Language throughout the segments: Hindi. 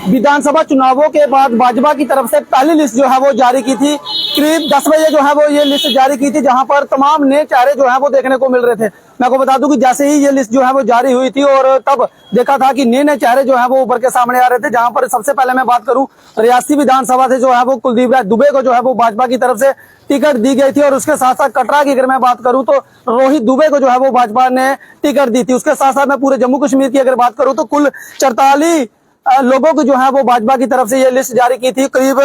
विधानसभा चुनावों के बाद भाजपा की तरफ से पहली लिस्ट जो है वो जारी की थी। करीब 10 बजे जो है वो ये लिस्ट जारी की थी, जहां पर तमाम नए चेहरे जो है वो देखने को मिल रहे थे। मैं आपको बता दूं कि जैसे ही ये लिस्ट जो है वो जारी हुई थी और तब देखा था कि नए नए चेहरे जो है वो उभर के सामने आ रहे थे। जहां पर सबसे पहले मैं बात करूं, रियासी विधानसभा से जो है वो कुलदीप राय दुबे को जो है वो भाजपा की तरफ से टिकट दी गई थी। और उसके साथ साथ कटरा की अगर मैं बात करूं तो रोहित दुबे को जो है वो भाजपा ने टिकट दी थी। उसके साथ साथ मैं पूरे जम्मू कश्मीर की अगर बात करूं तो कुल 44 लोगों को जो है वो भाजपा की तरफ से ये लिस्ट जारी की थी। करीब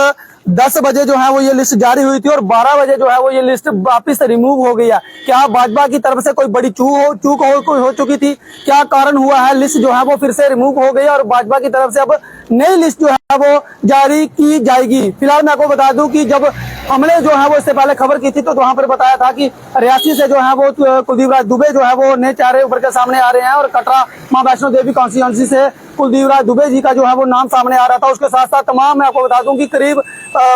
10 बजे जो है वो ये लिस्ट जारी हुई थी और 12 बजे जो है वो ये लिस्ट वापिस रिमूव हो गई है। क्या भाजपा की तरफ से कोई बड़ी चूक हो चुकी थी? क्या कारण हुआ है लिस्ट जो है वो फिर से रिमूव हो गई और भाजपा की तरफ से अब नई लिस्ट जो है वो जारी की जाएगी? फिलहाल मैं आपको बता दूं कि जब हमने जो है वो इससे पहले खबर की थी तो वहां पर बताया था कि रियासी से जो है वो कुलदीप राय दुबे जो है वो नए चेहरे उभर के सामने आ रहे हैं और कटरा मां वैष्णो देवी कॉन्स्टिट्यूएंसी से कुलदीप राय दुबे जी का जो है वो नाम सामने आ रहा था। उसके साथ साथ तमाम मैं आपको बता दूं कि करीब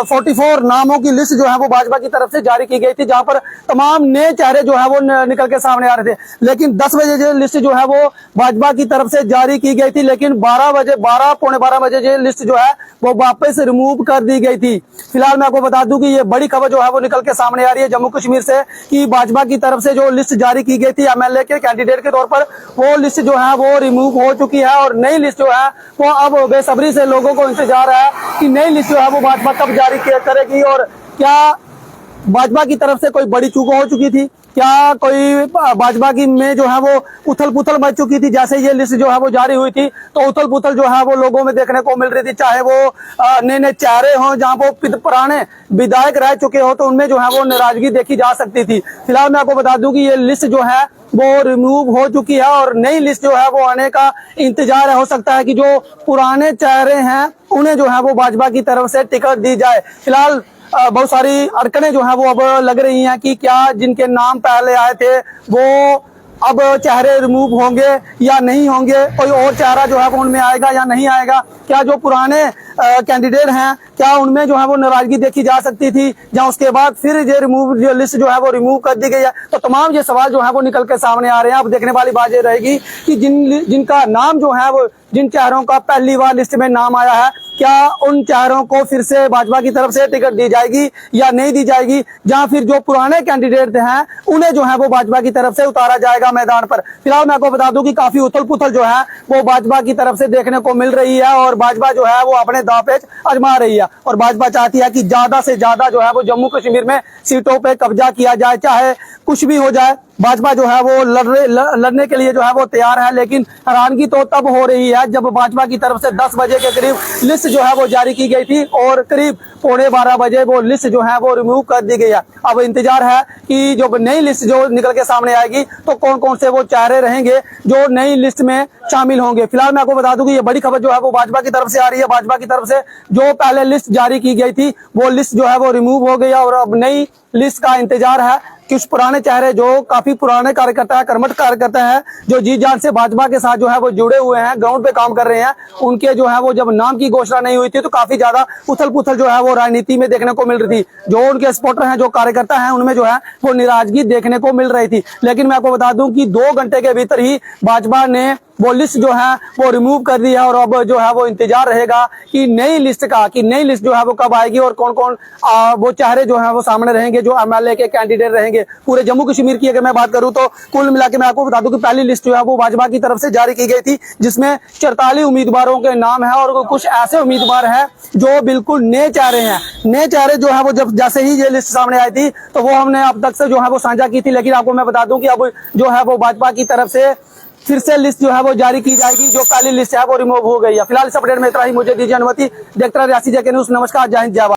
44 नामों की लिस्ट जो है वो भाजपा की तरफ से जारी की गई थी, जहां पर तमाम नए चेहरे जो है वो निकल के सामने आ रहे थे। लेकिन 10 बजे जो लिस्ट जो है वो भाजपा की तरफ से जारी की गई थी, लेकिन 12 पौने 12 बजे जो लिस्ट जो है वो वापस रिमूव कर दी गई थी। फिलहाल मैं आपको बता दूं कि ये बड़ी खबर जो है वो निकल के सामने आ रही है जम्मू कश्मीर से कि भाजपा की तरफ से जो लिस्ट जारी की गई थी एमएलए के कैंडिडेट के तौर पर, वो लिस्ट जो है वो रिमूव हो चुकी है और नई लिस्ट जो है वो अब बेसब्री से लोगों को इंतजार है कि नई लिस्ट जो है वो भाजपा कब जारी करेगी। और क्या भाजपा की तरफ से कोई बड़ी चूक हो चुकी थी? क्या कोई भाजपा की में जो है वो उथल पुथल मच चुकी थी? जैसे ये लिस्ट जो है वो जारी हुई थी तो उथल पुथल जो है वो लोगों में देखने को मिल रही थी, चाहे वो नए नए चेहरे हों, जहां वो पुराने विधायक रह चुके हो तो उनमें जो है वो नाराजगी देखी जा सकती थी। फिलहाल मैं आपको बता दूं कि ये लिस्ट जो है वो रिमूव हो चुकी है और नई लिस्ट जो है वो आने का इंतजार हो सकता है कि जो पुराने चेहरे हैं उन्हें जो है वो भाजपा की तरफ से टिकट दी जाए। फिलहाल बहुत सारी अड़चनें जो है वो अब लग रही हैं कि क्या जिनके नाम पहले आए थे वो अब चेहरे रिमूव होंगे या नहीं होंगे, कोई और चेहरा जो है वो उनमें आएगा या नहीं आएगा। क्या जो पुराने कैंडिडेट हैं क्या उनमें जो है वो नाराजगी देखी जा सकती थी, या उसके बाद फिर ये लिस्ट जो है वो रिमूव कर दी गई है? तो तमाम ये सवाल जो है वो निकल के सामने आ रहे हैं। अब देखने वाली बात ये रहेगी कि जिनका नाम जो है वो, जिन चेहरों का पहली बार लिस्ट में नाम आया है, क्या उन चेहरों को फिर से भाजपा की तरफ से टिकट दी जाएगी या नहीं दी जाएगी, जहां फिर जो पुराने कैंडिडेट हैं उन्हें जो है वो भाजपा की तरफ से उतारा जाएगा मैदान पर? फिलहाल मैं आपको बता दूं कि काफी उथल पुथल जो है वो भाजपा की तरफ से देखने को मिल रही है और भाजपा जो है वो अपने दांवपेच आजमा रही है और भाजपा चाहती है कि ज्यादा से ज्यादा जो है वो जम्मू कश्मीर में सीटों पे कब्जा किया जाए, चाहे कुछ भी हो जाए। भाजपा जो है वो लड़ने के लिए जो है वो तैयार है। लेकिन हैरानगी तो तब हो रही है जब भाजपा की तरफ से 10 बजे के करीब लिस्ट जो है वो जारी की गई थी और करीब पौने 12 बजे वो लिस्ट जो है वो रिमूव कर दी गई है। अब इंतजार है कि जो नई लिस्ट जो निकल के सामने आएगी तो कौन कौन से वो चेहरे रहेंगे जो नई लिस्ट में शामिल होंगे। फिलहाल मैं आपको बता दूं कि ये बड़ी खबर जो है वो भाजपा की तरफ से आ रही है। भाजपा की तरफ से जो पहले लिस्ट जारी की गई थी वो लिस्ट जो है वो रिमूव हो गई और अब नई लिस्ट का इंतजार है। कुछ पुराने चेहरे जो काफी पुराने कार्यकर्ता है, कर्मठ कार्यकर्ता है, जो जी जान से भाजपा के साथ जो है वो जुड़े हुए हैं, ग्राउंड पे काम कर रहे हैं, उनके जो है वो जब नाम की घोषणा नहीं हुई थी तो काफी ज्यादा उथल पुथल जो है वो राजनीति में देखने को मिल रही थी। जो उनके सपोर्टर हैं, जो कार्यकर्ता हैं, उनमें जो है वो नाराजगी देखने को मिल रही थी। लेकिन मैं आपको बता दूं कि 2 घंटे के भीतर ही भाजपा ने वो लिस्ट जो है वो रिमूव कर दी है और अब जो है वो इंतजार रहेगा कि नई लिस्ट जो है वो कब आएगी और कौन कौन वो चेहरे जो है वो सामने रहेंगे, जो एमएलए के कैंडिडेट रहेंगे। पूरे जम्मू कश्मीर की अगर मैं बात करूं तो कुल मिला के मैं आपको बता दूं कि पहली लिस्ट जो है वो भाजपा की तरफ से जारी की गई थी, जिसमें 44 उम्मीदवारों के नाम है और कुछ ऐसे उम्मीदवार हैं जो बिल्कुल नए चेहरे हैं। नए चेहरे जो है वो जब जैसे ही ये लिस्ट सामने आई थी तो वो हमने अब तक से जो है वो साझा की थी। लेकिन आपको मैं बता दूं कि अब जो है वो भाजपा की तरफ से फिर से लिस्ट जो है वो जारी की जाएगी। जो पहली लिस्ट है वो रिमूव हो गई है। फिलहाल इस अपडेट में इतना ही। मुझे दीजिए अनुमति। देखते रहिए रियासी जेके न्यूज़। नमस्कार, जय हिंद, जय भारत।